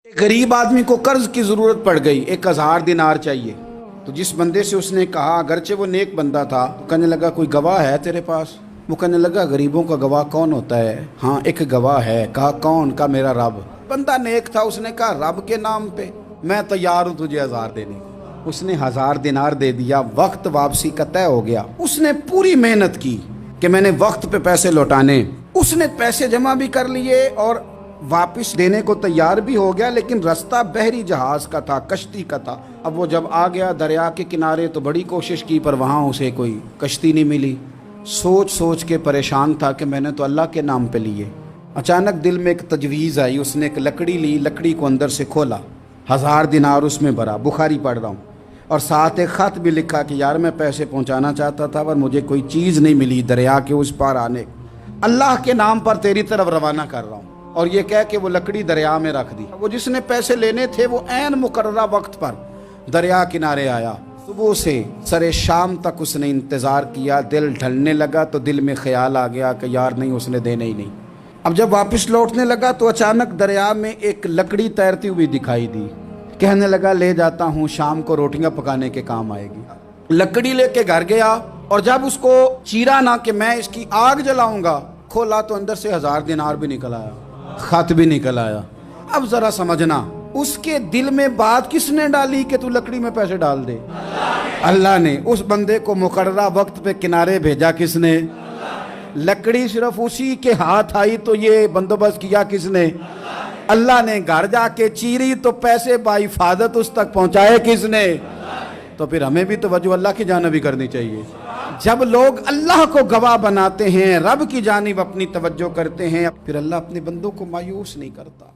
गरीब आदमी को कर्ज की ज़रूरत पड़ गई, 1000 दिनार चाहिए। तो जिस बंदे से उसने कहा, अगरचे वो नेक बंदा था, तो कहने लगा कोई गवाह है तेरे पास? वो कहने लगा गरीबों का गवाह कौन होता है? हाँ एक गवाह है। कहा कौन? का मेरा रब। बंदा नेक था, उसने कहा रब के नाम पे मैं तैयार हूँ तुझे 1000 देने को। उसने 1000 दिनार दे दिया। वक्त वापसी का तय हो गया। उसने पूरी मेहनत की कि मैंने वक्त पे पैसे लौटाने। उसने पैसे जमा भी कर लिए और वापस देने को तैयार भी हो गया, लेकिन रास्ता बहरी जहाज का था, कश्ती का था। अब वो जब आ गया दरिया के किनारे तो बड़ी कोशिश की, पर वहाँ उसे कोई कश्ती नहीं मिली। सोच सोच के परेशान था कि मैंने तो अल्लाह के नाम पे लिए। अचानक दिल में एक तजवीज़ आई। उसने एक लकड़ी ली, लकड़ी को अंदर से खोला, 1000 दिनार उसमें भरा। बुखारी पढ़ रहा हूँ, और साथ एक ख़त भी लिखा कि यार मैं पैसे पहुँचाना चाहता था पर मुझे कोई चीज़ नहीं मिली दरिया के उस पार आने, अल्लाह के नाम पर तेरी तरफ रवाना कर रहा हूँ। और ये कह के वो लकड़ी दरिया में रख दी। वो जिसने पैसे लेने थे वो ऐन मुकर्ररा वक्त पर दरिया किनारे आया। सुबह से सरे शाम तक उसने इंतज़ार किया। दिल ढलने लगा तो दिल में ख्याल आ गया कि यार नहीं, उसने देने ही नहीं। अब जब वापस लौटने लगा तो अचानक दरिया में एक लकड़ी तैरती हुई दिखाई दी। कहने लगा ले जाता हूँ, शाम को रोटियां पकाने के काम आएगी। लकड़ी लेके घर गया और जब उसको चीरा ना कि मैं इसकी आग जलाऊंगा, खोला तो अंदर से 1000 दिनार भी निकल आया, खत भी निकल आया। अब जरा समझना, उसके दिल में बात किसने डाली कि तू लकड़ी में पैसे डाल दे? अल्लाह ने। उस बंदे को मुकर्ररा वक्त पे किनारे भेजा किसने? लकड़ी सिर्फ उसी के हाथ आई तो ये बंदोबस्त किया किसने? अल्लाह ने। घर जाके चीरी तो पैसे बाहिफाजत उस तक पहुंचाए किसने? तो फिर हमें भी तवज्जो अल्लाह की जानिब भी करनी चाहिए। जब लोग अल्लाह को गवाह बनाते हैं, रब की जानिब अपनी तवज्जो करते हैं, फिर अल्लाह अपने बंदों को मायूस नहीं करता।